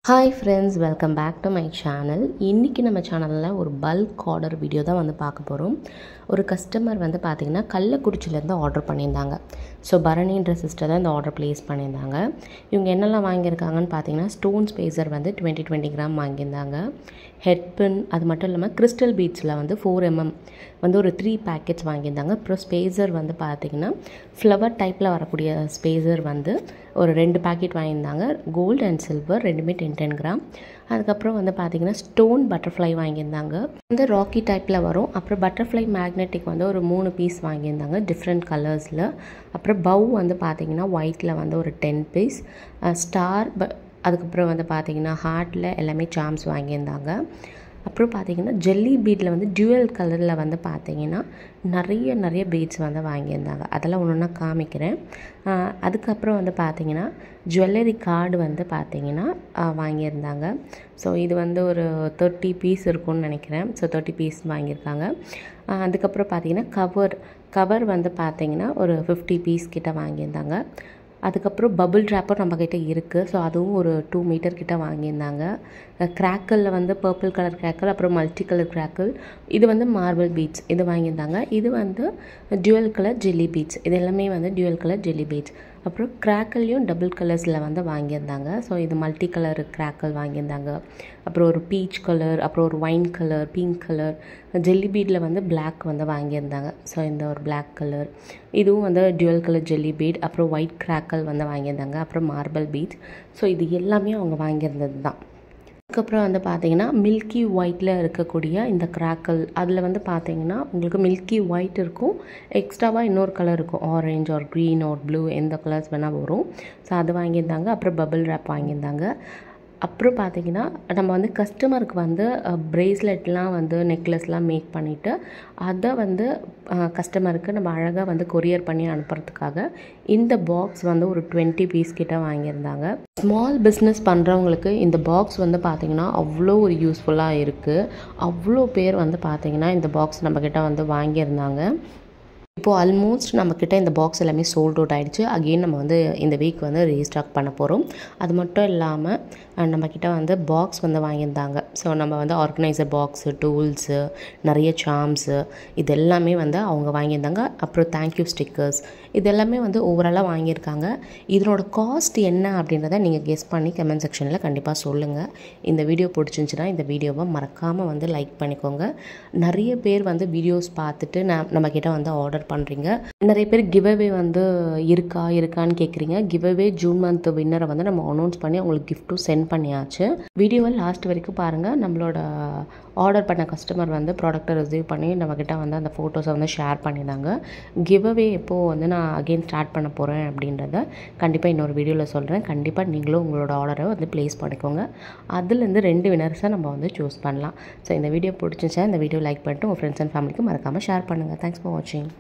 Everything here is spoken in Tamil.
Hi friends, welcome back to my channel. இன்னைக்கு நம்ம சேனல்ல ஒரு பல்க் ஆர்டர் வீடியோ தான் வந்து பார்க்க போறோம். ஒரு கஸ்டமர் வந்து பாத்தீங்கன்னா கள்ளக்குறிச்சில இருந்து ஆர்டர் பண்ணியிருந்தாங்க. ஸோ பரணின்ற சிஸ்டர் தான் இந்த ஆர்டர் பிளேஸ் பண்ணியிருந்தாங்க. இவங்க என்னெல்லாம் வாங்கியிருக்காங்கன்னு பார்த்தீங்கன்னா ஸ்டோன் ஸ்பேசர் வந்து 20 கிராம் வாங்கியிருந்தாங்க. ஹெட் பின் அது மட்டும் இல்லாமல் கிறிஸ்டல் பீட்ஸில் வந்து 4mm வந்து ஒரு 3 பேக்கெட்ஸ் வாங்கியிருந்தாங்க. அப்புறம் ஸ்பேசர் வந்து பார்த்திங்கன்னா ஃப்ளவர் டைப்பில் வரக்கூடிய ஸ்பேசர் வந்து ஒரு 2 பேக்கெட் வாங்கியிருந்தாங்க. கோல்டு அண்ட் சில்வர் ரெண்டுமே 10 கிராம். அதுக்கப்புறம் வந்து பார்த்திங்கன்னா ஸ்டோன் பட்டர்ஃப்ளை வாங்கியிருந்தாங்க. வந்து ராக்கி டைப்பில் வரும். அப்புறம் பட்டர்ஃப்ளை மேக்னெட்டிக் வந்து ஒரு 3 பீஸ் வாங்கியிருந்தாங்க டிஃப்ரெண்ட் கலர்ஸில். அப்புறம் பவ் வந்து பார்த்திங்கன்னா ஒயிட்டில் வந்து ஒரு 10 பீஸ், ஸ்டார் அதுக்கப்புறம் வந்து பார்த்திங்கன்னா ஹார்ட்டில் எல்லாமே சாம்ஸ் வாங்கியிருந்தாங்க. அப்புறம் பார்த்திங்கன்னா ஜெல்லி பீடில் வந்து டியூவல் கலரில் வந்து பார்த்திங்கன்னா நிறைய பீட்ஸ் வந்து வாங்கியிருந்தாங்க. அதெல்லாம் ஒன்று ஒன்றா காமிக்கிறேன். அதுக்கப்புறம் வந்து பார்த்திங்கன்னா ஜுவல்லரி கார்டு வந்து பார்த்திங்கன்னா வாங்கியிருந்தாங்க. ஸோ இது வந்து ஒரு 30 பீஸ் இருக்கும்னு நினைக்கிறேன். ஸோ 30 பீஸ் வாங்கியிருக்காங்க. அதுக்கப்புறம் பார்த்திங்கன்னா கவர் வந்து பார்த்திங்கன்னா ஒரு 50 பீஸ் கிட்ட வாங்கியிருந்தாங்க. அதுக்கப்புறம் பபுள் ட்ராப்பர் நம்மக்கிட்ட இருக்குது. ஸோ அதுவும் ஒரு 2 மீட்டர் கிட்ட வாங்கியிருந்தாங்க. கிராக்கிளில் வந்து பர்பிள் கலர் கிராக்கிள், அப்புறம் மல்டி கலர் கிராக்கிள், இது வந்து மார்பிள் பீட்ஸ் இது வாங்கியிருந்தாங்க. இது வந்து டியூவல் கலர் ஜெல்லி பீட்ஸ், இது எல்லாமே வந்து டியூவல் கலர் ஜெல்லி பீட்ஸ். அப்புறம் கிராக்கிள்லையும் டபுள் கலர்ஸில் வந்து வாங்கியிருந்தாங்க. ஸோ இது மல்டி கலர் கிராக்கிள் வாங்கியிருந்தாங்க. அப்புறம் ஒரு பீச் கலர், அப்புறம் ஒரு wine colour, pink colour, jelly பீடில் வந்து பிளாக் வந்து வாங்கியிருந்தாங்க. ஸோ இந்த ஒரு பிளாக் கலர், இதுவும் வந்து டியூவல் கலர் ஜெல்லி பீட், அப்புறம் ஒயிட் கிராக்கிள் வந்து வாங்கியிருந்தாங்க. அப்புறம் மார்பிள் பீட்ஸ். ஸோ இது எல்லாமே அவங்க வாங்கியிருந்தது தான். அதுக்கப்புறம் வந்து பார்த்திங்கன்னா மில்கி ஒயிட்டில் இருக்கக்கூடிய இந்த கிராக்கிள், அதில் வந்து பார்த்திங்கன்னா உங்களுக்கு மில்கி ஒயிட் இருக்கும், எக்ஸ்ட்ராவாக இன்னொரு கலர் இருக்கும், orange or green or blue, எந்த கலர்ஸ் வேணால் வரும். ஸோ அது வாங்கியிருந்தாங்க. அப்புறம் பபிள் ரேப் வாங்கியிருந்தாங்க. அப்புறம் பார்த்திங்கன்னா நம்ம வந்து கஸ்டமருக்கு வந்து ப்ரேஸ்லெட்லாம் வந்து நெக்லஸ்லாம் மேக் பண்ணிவிட்டு அதை வந்து கஸ்டமருக்கு நம்ம அழகாக வந்து கொரியர் பண்ணி அனுப்புறதுக்காக இந்த பாக்ஸ் வந்து ஒரு 20 பீஸ் கிட்ட வாங்கியிருந்தாங்க. ஸ்மால் பிஸ்னஸ் பண்ணுறவங்களுக்கு இந்த பாக்ஸ் வந்து பார்த்திங்கன்னா அவ்வளோ ஒரு யூஸ்ஃபுல்லாக இருக்குது. அவ்வளோ பேர் வந்து பார்த்திங்கன்னா இந்த பாக்ஸ் நம்மக்கிட்ட வந்து வாங்கியிருந்தாங்க. இப்போது ஆல்மோஸ்ட் நம்மக்கிட்ட இந்த பாக்ஸ் எல்லாமே சோல்ட் அவுட் ஆகிடுச்சு. அகெயின் நம்ம வந்து இந்த வீக் வந்து ரீஸ்டாக் பண்ண போகிறோம். அது மட்டும் இல்லாமல் நம்மக்கிட்ட வந்து பாக்ஸ் வந்து வாங்கியிருந்தாங்க. ஸோ நம்ம வந்து ஆர்கனைசர் பாக்ஸு, டூல்ஸு, நிறைய சாம்ஸு, இது எல்லாமே வந்து அவங்க வாங்கியிருந்தாங்க. அப்புறம் தேங்க்யூ ஸ்டிக்கர்ஸ், இது எல்லாமே வந்து ஓவராலாக வாங்கியிருக்காங்க. இதனோட காஸ்ட் என்ன அப்படின்றத நீங்கள் கெஸ் பண்ணி கமெண்ட் செக்ஷனில் கண்டிப்பாக சொல்லுங்கள். இந்த வீடியோ பிடிச்சிருந்துச்சின்னா இந்த வீடியோவை மறக்காமல் வந்து லைக் பண்ணிக்கோங்க. நிறைய பேர் வந்து வீடியோஸ் பார்த்துட்டு நம்மக்கிட்ட வந்து ஆர்டர் பண்ணுறீங்க. நிறைய பேர் கிவ்அவே வந்து இருக்கான்னு கேட்குறீங்க. கிவ்அவே ஜூன் மந்த் வின்னரை வந்து நம்ம அனௌன்ஸ் பண்ணி அவங்களுக்கு கிஃப்ட்டும் சென்ட் பண்ணியாச்சு. வீடியோவை லாஸ்ட் வரைக்கும் பாருங்கள். நம்மளோட ஆர்டர் பண்ண கஸ்டமர் வந்து ப்ராடக்ட்டை ரிசீவ் பண்ணி நம்மக்கிட்ட வந்து அந்த ஃபோட்டோஸை வந்து ஷேர் பண்ணியிருந்தாங்க. கிவ்அவே எப்போது வந்து நான் அகெயின் ஸ்டார்ட் பண்ண போகிறேன் அப்படின்றத கண்டிப்பாக இன்னொரு வீடியோவில் சொல்கிறேன். கண்டிப்பாக நீங்களும் உங்களோட ஆர்டரை வந்து ப்ளேஸ் பண்ணிக்கோங்க. அதுலேருந்து 2 வினர்ஸை நம்ம வந்து சூஸ் பண்ணலாம். ஸோ இந்த வீடியோ பிடிச்சிருச்சா இந்த வீடியோ லைக் பண்ணிட்டு உங்கள் ஃப்ரெண்ட்ஸ் அண்ட் ஃபேமிலிக்கு மறக்காமல் ஷேர் பண்ணுங்கள். தேங்க்ஸ் ஃபார் வாட்சிங்.